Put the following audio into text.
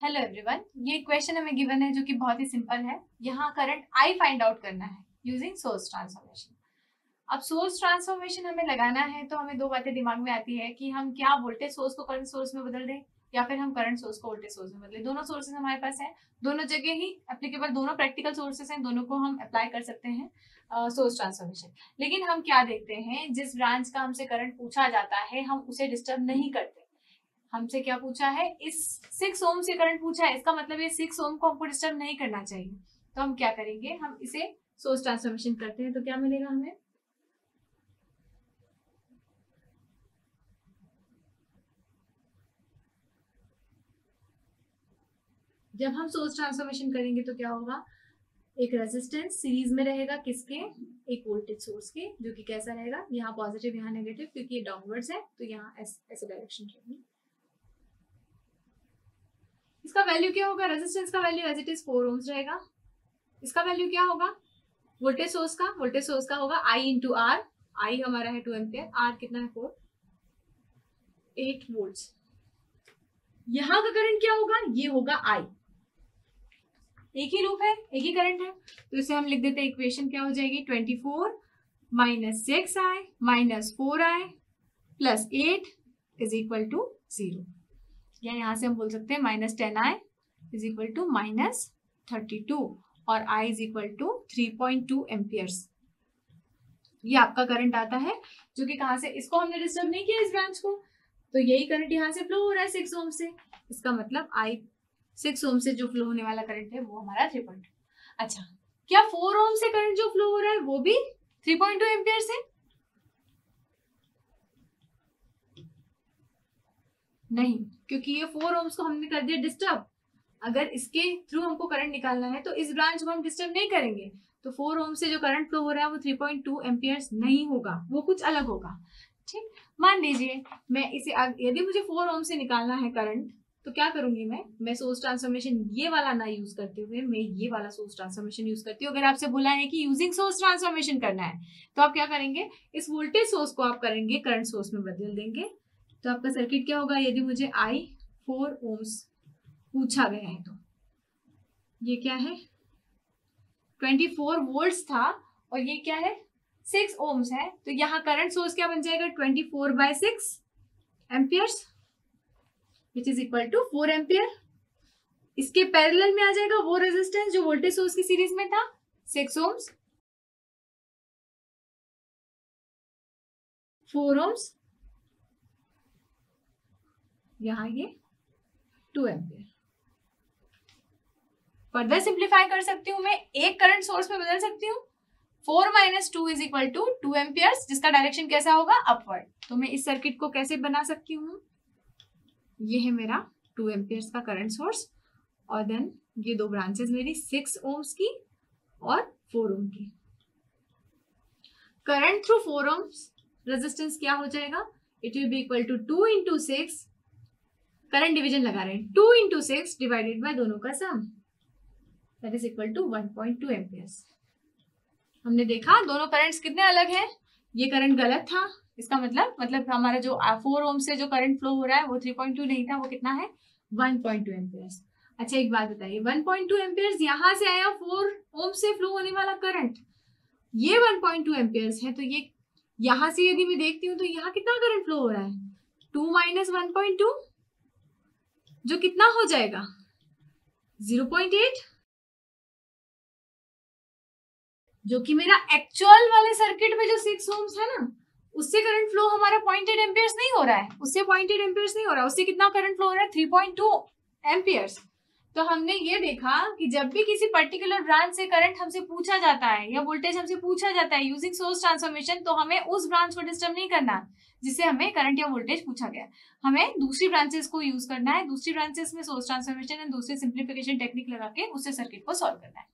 Hello everyone, ये question हमें given है जो कि बहुत ही सिंपल है। यहाँ करंट आई फाइंड आउट करना है यूजिंग सोर्स ट्रांसफॉर्मेशन। अब सोर्स ट्रांसफॉर्मेशन हमें लगाना है तो हमें दो बातें दिमाग में आती है कि हम क्या वोल्टेज सोर्स को करंट सोर्स में बदल दें या फिर हम करंट सोर्स को वोल्टेज सोर्स में बदलें। दोनों सोर्सेज हमारे पास है, दोनों जगह ही एप्लीकेबल, दोनों प्रैक्टिकल सोर्सेज हैं, दोनों को हम अप्लाई कर सकते हैं सोर्स ट्रांसफॉर्मेशन। लेकिन हम क्या देखते हैं, जिस ब्रांच का हमसे करंट पूछा जाता है हम उसे डिस्टर्ब नहीं करते। हमसे क्या पूछा है, इस 6 ओम से करंट पूछा है, इसका मतलब ये 6 ओम को हमको डिस्टर्ब नहीं करना चाहिए। तो हम क्या करेंगे, हम इसे सोर्स ट्रांसफॉर्मेशन करते हैं तो क्या मिलेगा हमें, जब हम सोर्स ट्रांसफॉर्मेशन करेंगे तो क्या होगा, एक रेजिस्टेंस सीरीज में रहेगा किसके, एक वोल्टेज सोर्स के, जो कि कैसा रहेगा, यहाँ पॉजिटिव यहाँ नेगेटिव, क्योंकि ये डाउनवर्ड्स है तो यहाँ ऐसे डायरेक्शन रहेगी। इसका वैल्यू क्या होगा, रेजिस्टेंस का value as it is 4 ohms रहेगा। इसका वैल्यू क्या होगा, वोल्टेज सोर्स का होगा I इंटू आर। आई हमारा है 2 एम्पियर, आर कितना है 4, 8 वोल्ट्स। यहां का करंट क्या होगा, ये होगा I। एक ही लूप है, एक ही करंट है, तो इसे हम लिख देते हैं, इक्वेशन क्या हो जाएगी, 24 minus 6I minus 4I plus 8 is equal to 0। या यहां से हम बोल सकते हैं minus 10I is equal to minus 32 और I is equal to 3.2 amperes. ये आपका करंट आता है जो कि कहां से, इसको हमने डिस्टर्ब नहीं किया इस ब्रांच को, तो यही करंट यहाँ से फ्लो हो रहा है 6 ओम से। इसका मतलब I 6 ओम से जो फ्लो होने वाला करंट है वो हमारा 3.2। अच्छा, क्या 4 ओम से करंट जो फ्लो हो रहा है वो भी 3.2 एम्पियर से? नहीं, क्योंकि ये 4 ओम्स को हमने कर दिया डिस्टर्ब। अगर इसके थ्रू हमको करंट निकालना है तो इस ब्रांच को हम डिस्टर्ब नहीं करेंगे, तो 4 ओम से जो करंट फ्लो हो रहा है वो 3.2 एम्पियर्स नहीं होगा, वो कुछ अलग होगा। ठीक, मान लीजिए मैं इसे, यदि मुझे 4 ओम से निकालना है करंट तो क्या करूंगी मैं सोर्स ट्रांसफॉर्मेशन ये वाला ना यूज करते हुए मैं ये वाला सोर्स ट्रांसफॉर्मेशन यूज करती हूँ। अगर आपसे बोला है कि यूजिंग सोर्स ट्रांसफॉर्मेशन करना है तो आप क्या करेंगे, इस वोल्टेज सोर्स को आप करेंगे करंट सोर्स में बदल देंगे। तो आपका सर्किट क्या होगा, यदि मुझे I 4 ओम्स पूछा गया है तो ये क्या है, 24 वोल्ट्स था और ये क्या है 6 ओम्स है, तो यहाँ करंट सोर्स क्या बन जाएगा, 24/6 amperes which is equal to 4 ampere. इसके पैरेलल में आ जाएगा वो रेजिस्टेंस जो वोल्टेज सोर्स की सीरीज में था, 6 ओम्स, 4 ओम्स, यहाँ ये 2 एम्पियर। फर्दर सिंप्लीफाई कर सकती हूँ मैं, एक करंट सोर्स में बदल सकती हूँ, 4 minus 2 is equal to 2 amperes, जिसका डायरेक्शन कैसा होगा, अपवर्ड। तो मैं इस सर्किट को कैसे बना सकती हूँ, ये है मेरा 2 एम्पियर्स का करंट सोर्स और देन ये दो ब्रांचेस मेरी 6 ओम्स की और 4 ओम की। करंट थ्रू 4 ओम्स रेजिस्टेंस क्या हो जाएगा, it will be equal to 2 into 6, current division लगा रहे हैं, 2 इंटू 6 डिवाइडेड बाय दोनों का sum, that is equal to 1.2 amperes. हमने देखा दोनों करंट्स कितने अलग हैं, ये करंट गलत था, इसका मतलब हमारा जो 4 ओम से जो करंट फ्लो हो रहा है वो 3.2 नहीं था, वो कितना है 1.2 एम्पियर्स। अच्छा, एक बात बताइए, 1.2 एम्पियर्स यहाँ से आया 4 ओम से फ्लो होने वाला करंट, ये 1.2 एम्पियर्स है, तो ये यहाँ से यदि मैं देखती हूँ तो यहाँ कितना करंट फ्लो हो रहा है, 2 माइनस 1.2 जो कितना हो जाएगा 0.8, जो कि मेरा एक्चुअल वाले सर्किट में जो 6 ओम्स है ना उससे करंट फ्लो हमारा 0.8 एम्पियर्स नहीं हो रहा है, उससे 0.8 एम्पियर्स नहीं हो रहा है, उससे कितना करंट फ्लो हो रहा है 3.2 एम्पियर्स। तो हमने ये देखा कि जब भी किसी पर्टिकुलर ब्रांच से करंट हमसे पूछा जाता है या वोल्टेज हमसे पूछा जाता है यूजिंग सोर्स ट्रांसफॉर्मेशन, तो हमें उस ब्रांच को डिस्टर्ब नहीं करना जिससे हमें करंट या वोल्टेज पूछा गया, हमें दूसरी ब्रांचेस को यूज करना है, दूसरी ब्रांचेस में सोर्स ट्रांसफॉर्मेशन एंड दूसरी सिंप्लीफिकेशन टेक्निक लगा के उससे सर्किट को सॉल्व करना है।